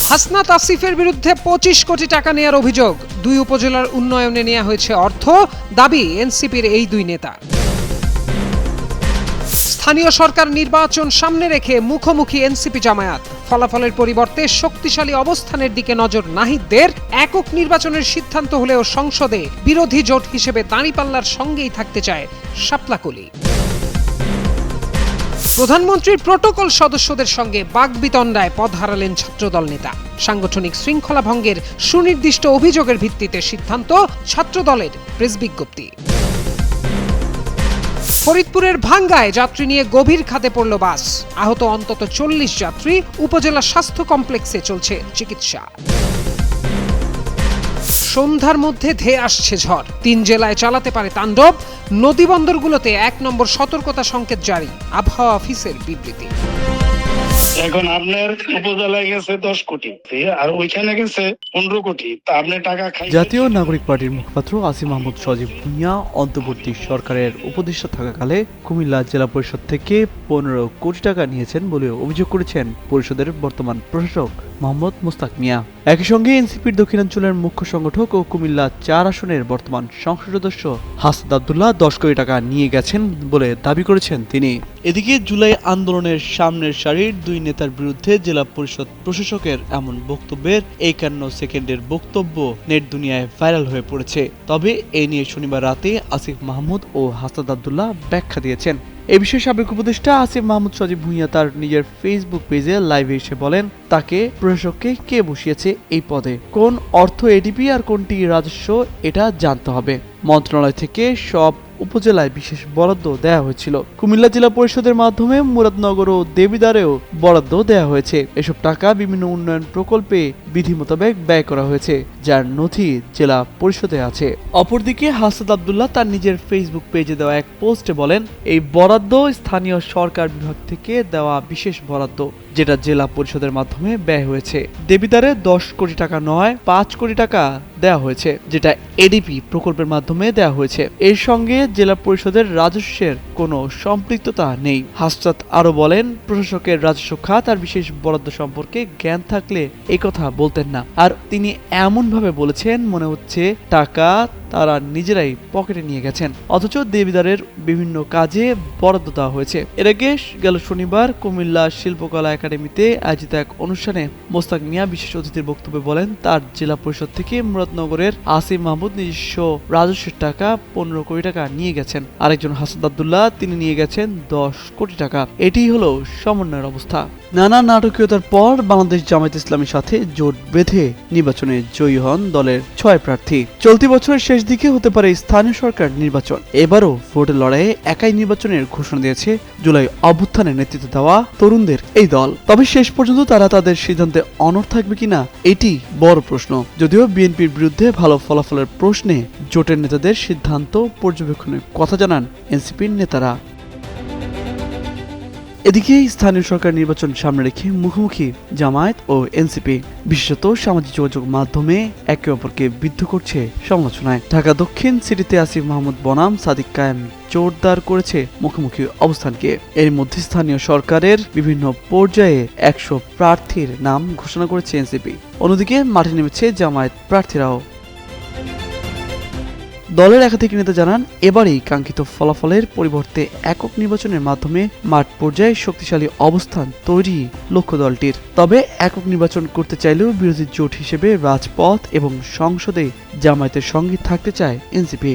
হাসনাত আসিফের বিরুদ্ধে 25 কোটি টাকা নেয়ার অভিযোগ। 2 উপজেলার উন্নয়নে নেওয়া হয়েছে অর্থ, দাবি এনসিপির এই 2 নেতা। স্থানীয় সরকার নির্বাচন সামনে রেখে মুখোমুখি এনসিপি জামায়াত। ফলাফলের পরিবর্তে শক্তিশালী অবস্থানের দিকে নজর নাহিদদের। একক নির্বাচনের সিদ্ধান্ত হলেও সংসদে বিরোধী জোট হিসেবে দাঁড়িপাল্লার সঙ্গেই থাকতে চায় শাপলাকলি। প্রধানমন্ত্রীর প্রোটোকল সদস্যদের সঙ্গে বাগবিতণ্ডায় পদ হারালেন ছাত্রদল নেতা। সাংগঠনিক শৃঙ্খলা ভঙ্গের সুনির্দিষ্ট অভিযোগের ভিত্তিতে সিদ্ধান্ত ছাত্রদলের প্রেস বিজ্ঞপ্তি। ফরিদপুরের ভাঙ্গায় যাত্রী নিয়ে গভীর খাদে পড়ল বাস। আহত অন্তত 40 যাত্রী। উপজেলা স্বাস্থ্য কমপ্লেক্সে চলছে চিকিৎসা। সন্ধ্যার মধ্যে ধেয়ে আসছে ঝড়। 3 জেলায় চালাতে পারে তাণ্ডব। নদী বন্দরগুলোতে 1 নম্বর সতর্কতা সংকেত জারি। আবহাওয়া অফিসের বিবৃতি। এখন আপনার উপজেলায় গেছে 10 কোটি আর ওইখানে গেছে 15 কোটি। তা আপনি টাকা খাই। জাতীয় নাগরিক পার্টির মুখপাত্র আসিফ মাহমুদ সজীব ভুঁইয়া অন্তর্বর্তী সরকারের উপদেষ্টা থাকাকালে কুমিল্লা জেলা পরিষদ থেকে 15 কোটি টাকা নিয়েছেন বলে অভিযোগ করেছেন পরিষদের বর্তমান প্রশাসক মোহাম্মদ মুস্তাক মিয়া। একই সঙ্গে এনসিপির দক্ষিণাঞ্চলের মুখ্য সংগঠক ও কুমিল্লা 4 আসনের বর্তমান সংসদ সদস্য হাসনাত আব্দুল্লাহ 10 কোটি টাকা নিয়ে গেছেন বলে দাবি করেছেন তিনি। এদিকে জুলাই আন্দোলনের সামনের সারির 2 নেতার বিরুদ্ধে জেলা পরিষদ প্রশাসকের এমন বক্তব্যের 51 সেকেন্ডের বক্তব্য নেট দুনিয়ায় ভাইরাল হয়ে পড়েছে। তবে এ নিয়ে শনিবার রাতে আসিফ মাহমুদ ও হাসনাত আব্দুল্লাহ ব্যাখ্যা দিয়েছেন। এ বিষয়ে সাবেক উপদেষ্টা আসিফ মাহমুদ সজীব ভুঁইয়া তার নিজের ফেসবুক পেজে লাইভে এসে বলেন, তাকে প্রশাসককে কে বসিয়েছে এই পদে, কোন অর্থ এডিপি আর কোনটি রাজস্ব এটা জানতে হবে। মন্ত্রণালয় থেকে সব উপজেলায় বিশেষ বরাদ্দ দেওয়া হয়েছিল। কুমিল্লা জেলা পরিষদের মাধ্যমে মুরাদনগর ও দেবিদ্বারেও বরাদ্দ দেওয়া হয়েছে। এসব টাকা বিভিন্ন উন্নয়ন প্রকল্পে বিধি মোতাবেক ব্যয় করা হয়েছে, যার নথি জেলা পরিষদে আছে। অপরদিকে হাসনাত আব্দুল্লাহ তার নিজের ফেসবুক পেজে দেওয়া এক পোস্টে বলেন, এই বরাদ্দ স্থানীয় সরকার বিভাগ থেকে দেওয়া বিশেষ বরাদ্দ, যেটা জেলা পরিষদের মাধ্যমে ব্যয় হয়েছে। দেবিদ্বারে 10 কোটি টাকা নয় 5 কোটি টাকা দেওয়া হয়েছে, যেটা এডিপি প্রকল্পের মাধ্যমে দেওয়া হয়েছে। এর সঙ্গে জেলা পরিষদের রাজস্বের কোনো সম্পৃক্ততা নেই। হাসনাত আরো বলেন, প্রশাসকের রাজস্ব খাত আর বিশেষ বরাদ্দ সম্পর্কে জ্ঞান থাকলে এই কথা বলতেন না। আর তিনি এমন ভাবে বলেছেন মনে হচ্ছে টাকা তারা নিজেরাই পকেটে নিয়ে গেছেন, অথচ দেবিদ্বারের বিভিন্ন কাজে বরাদ্দ দেওয়া হয়েছে। এর আগে গেল শনিবার কুমিল্লা শিল্পকলা একাডেমিতে আয়োজিত এক অনুষ্ঠানে মোস্তাক মিয়া বিশেষ অতিথির বক্তব্যে বলেন, তার জেলা পরিষদ থেকে মুরাদনগরের আসিফ মাহমুদ নিজস্ব রাজস্বের টাকা 15 কোটি টাকা নিয়ে গেছেন। আরেকজন হাসনাত আব্দুল্লাহ তিনি নিয়ে গেছেন 10 কোটি টাকা। এটি হলো সমন্বয়ের অবস্থা। নানা নাটকীয়তার পর বাংলাদেশ জামায়াত ইসলামীর সাথে জোট বেঁধে নির্বাচনে জয়ী হন দলের 6 প্রার্থী। চলতি বছরের শেষ দিকে হতে পারে স্থানীয় সরকার নির্বাচন। এবারও ভোটের লড়াইয়ে একাই নির্বাচনের ঘোষণা দিয়েছে জুলাই অভ্যুত্থানের নেতৃত্ব দেওয়া তরুণদের এই দল। তবে শেষ পর্যন্ত তারা তাদের সিদ্ধান্তে অনড় থাকবে কিনা এটি বড় প্রশ্ন। যদিও বিএনপির বিরুদ্ধে ভালো ফলাফলের প্রশ্নে জোটের নেতাদের সিদ্ধান্ত পর্যবেক্ষণের কথা জানান এনসিপির নেতারা। এদিকে স্থানীয় সরকার নির্বাচন সামনে রেখে মুখোমুখি জামায়াত ও এনসিপি, বিশেষত সামাজিক যোগাযোগ মাধ্যমে একে অপরকে বিদ্ধ করছে সমালোচনায়। ঢাকা দক্ষিণ সিটিতে আসিফ মাহমুদ বনাম সাদিক কায়েম জোরদার করেছে মুখোমুখি অবস্থানকে। এর মধ্যে স্থানীয় সরকারের বিভিন্ন পর্যায়ে 100 প্রার্থীর নাম ঘোষণা করেছে এনসিপি। অন্যদিকে মাঠে নেমেছে জামায়াত প্রার্থীরাও। দলের একাধিক নেতা জানান, এবারেই কাঙ্ক্ষিত ফলাফলের পরিবর্তে একক নির্বাচনের মাধ্যমে মাঠ পর্যায়ে শক্তিশালী অবস্থান তৈরি লক্ষ্য দলটির। তবে একক নির্বাচন করতে চাইলেও বিরোধী জোট হিসেবে রাজপথ এবং সংসদে জামায়াতের সঙ্গে থাকতে চায় এনসিপি।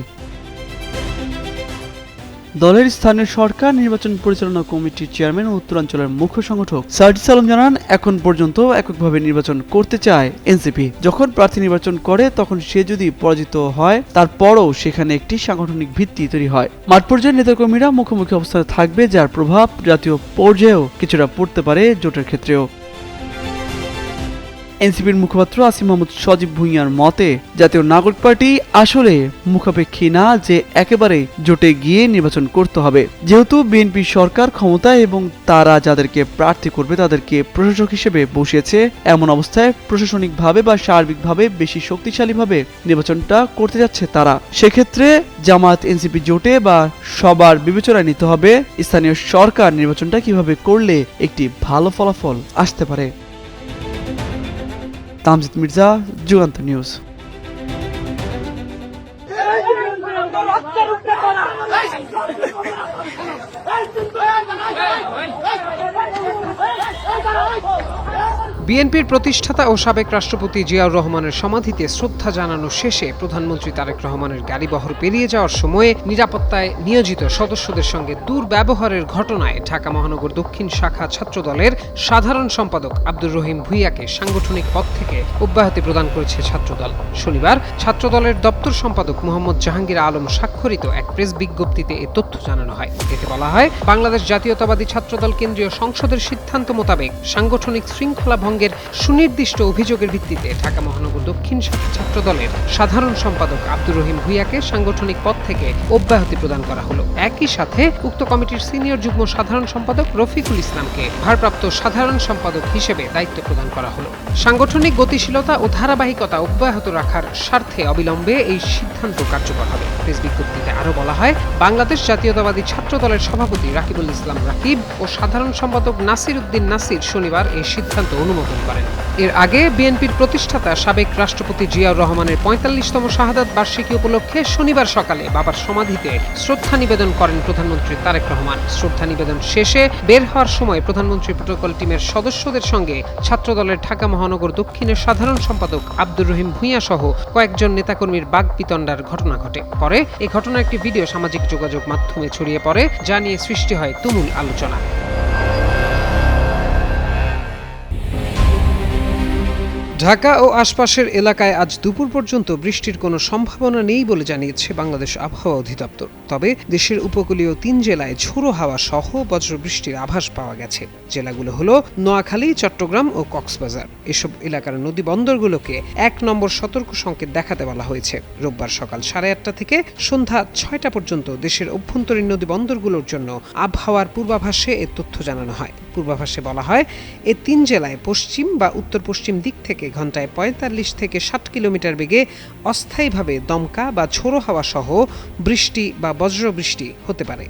দলের স্থানীয় সরকার নির্বাচন পরিচালনা কমিটির চেয়ারম্যান ও উত্তরাঞ্চলের মুখ্য সংগঠক সার্জিস আলম জানান, এখন পর্যন্ত এককভাবে নির্বাচন করতে চায় এনসিপি। যখন প্রার্থী নির্বাচন করে তখন সে যদি পরাজিত হয় তারপরও সেখানে একটি সাংগঠনিক ভিত্তি তৈরি হয়। মাঠ পর্যায়ে নেতাকর্মীরা মুখোমুখি অবস্থানে থাকবে, যার প্রভাব জাতীয় পর্যায়েও কিছুটা পড়তে পারে জোটের ক্ষেত্রেও। এনসিপির মুখপাত্র আসিফ মাহমুদ সজীব ভুঁইয়ার মতে, জাতীয় নাগরিক পার্টি আসলে মুখাপেক্ষী না যে একেবারে জোটে গিয়ে নির্বাচন করতে হবে। যেহেতু বিএনপি সরকার ক্ষমতায় এবং তারা যাদেরকে প্রার্থী করবে তাদেরকে প্রশাসক হিসেবে বসিয়েছে, এমন অবস্থায় প্রশাসনিকভাবে বা সার্বিকভাবে বেশি শক্তিশালীভাবে নির্বাচনটা করতে যাচ্ছে তারা। সেক্ষেত্রে জামায়াত এনসিপি জোটে বা সবার বিবেচনায় নিতে হবে স্থানীয় সরকার নির্বাচনটা কিভাবে করলে একটি ভালো ফলাফল আসতে পারে। তামজিদ মির্জা, যুগান্তর নিউজ। বিএনপির প্রতিষ্ঠাতা ও সাবেক রাষ্ট্রপতি জিয়াউর রহমানের সমাধিতে শ্রদ্ধা জানানো শেষে প্রধানমন্ত্রী তারেক রহমানের গাড়িবহর পেরিয়ে যাওয়ার সময়ে নিরাপত্তায় নিয়োজিত সদস্যদের সঙ্গে দুর্ব্যবহারের ঘটনায় ঢাকা মহানগর দক্ষিণ শাখা ছাত্রদলের সাধারণ সম্পাদক আব্দুর রহিম ভূঁইয়াকে সাংগঠনিক পদ থেকে অব্যাহতি প্রদান করেছে ছাত্রদল। শনিবার ছাত্রদলের দপ্তর সম্পাদক মোহাম্মদ জাহাঙ্গীর আলম স্বাক্ষরিত এক প্রেস বিজ্ঞপ্তিতে এ তথ্য জানানো হয়। এতে বলা হয়, বাংলাদেশ জাতীয়তাবাদী ছাত্রদল কেন্দ্রীয় সংসদের সিদ্ধান্ত মোতাবেক সাংগঠনিক শৃঙ্খলা ভঙ্গের সুনির্দিষ্ট অভিযোগের ভিত্তিতে ঢাকা মহানগর দক্ষিণ শাখা ছাত্রদলের সাধারণ সম্পাদক আব্দুর রহিম ভূঁইয়াকে সাংগঠনিক পদ থেকে অব্যাহতি প্রদান করা হলো। একই সাথে উক্ত কমিটির সিনিয়র যুগ্ম সাধারণ সম্পাদক রফিকুল ইসলামকে ভারপ্রাপ্ত সাধারণ সম্পাদক হিসেবে দায়িত্ব প্রদান করা হলো। সাংগঠনিক গতিশীলতা ও ধারাবাহিকতা অব্যাহত রাখার স্বার্থে অবিলম্বে এই সিদ্ধান্ত কার্যকর হবে। প্রেস বিজ্ঞপ্তিতে আরও বলা হয়, বাংলাদেশ জাতীয়তাবাদী ছাত্রদলের সভাপতি রাকিবুল ইসলাম রাকিব ও সাধারণ সম্পাদক নাসির উদ্দিন নাসির শনিবার এই সিদ্ধান্ত অনুমোদন করেন। এর আগে বিএনপির প্রতিষ্ঠাতা সাবেক রাষ্ট্রপতি জিয়াউর রহমানের ৪৫তম শাহাদাত বার্ষিকী উপলক্ষে শনিবার সকালে বাবার সমাধিতে শ্রদ্ধা নিবেদন করেন প্রধানমন্ত্রী তারেক রহমান। শ্রদ্ধা নিবেদন শেষে বের হওয়ার সময় প্রধানমন্ত্রী প্রটোকল টিমের সদস্যদের সঙ্গে ছাত্রদলের ঢাকা মহানগর দক্ষিণের সাধারণ সম্পাদক আব্দুর রহিম ভূঁইয়া সহ কয়েকজন নেতাকর্মীর বাগবিতণ্ডার ঘটনা ঘটে। পরে এই ঘটনার একটি ভিডিও সামাজিক যোগাযোগ মাধ্যমে ছড়িয়ে পড়ে, যা নিয়ে সৃষ্টি হয় তুমুল আলোচনা। ঢাকা ও আশপাশের এলাকায় আজ দুপুর পর্যন্ত বৃষ্টির কোনো সম্ভাবনা নেই বলে জানিয়েছে বাংলাদেশ আবহাওয়া অধিদপ্তর। তবে দেশের উপকূলীয় ৩ জেলায় ঝোড়ো হাওয়া সহ বজ্রবৃষ্টির আভাস পাওয়া গেছে। জেলাগুলো হলো নোয়াখালী, চট্টগ্রাম ও কক্সবাজার। এসব এলাকার নদী বন্দরগুলোকে ১ নম্বর সতর্ক সংকেত দেখাতে বলা হয়েছে। রোববার সকাল 8:30 থেকে সন্ধ্যা 6টা পর্যন্ত দেশের অভ্যন্তরীণ নদী বন্দরগুলোর জন্য আবহাওয়ার পূর্বাভাসে এ তথ্য জানানো হয়। পূর্বাভাসে বলা হয়, এ ৩ জেলায় পশ্চিম বা উত্তর পশ্চিম দিক থেকে ঘন্টায় ৪৫ থেকে ৬০ কিলোমিটার বেগে অস্থায়ীভাবে দমকা বা ঝোড়ো হাওয়া সহ বৃষ্টি বা বজ্রবৃষ্টি হতে পারে।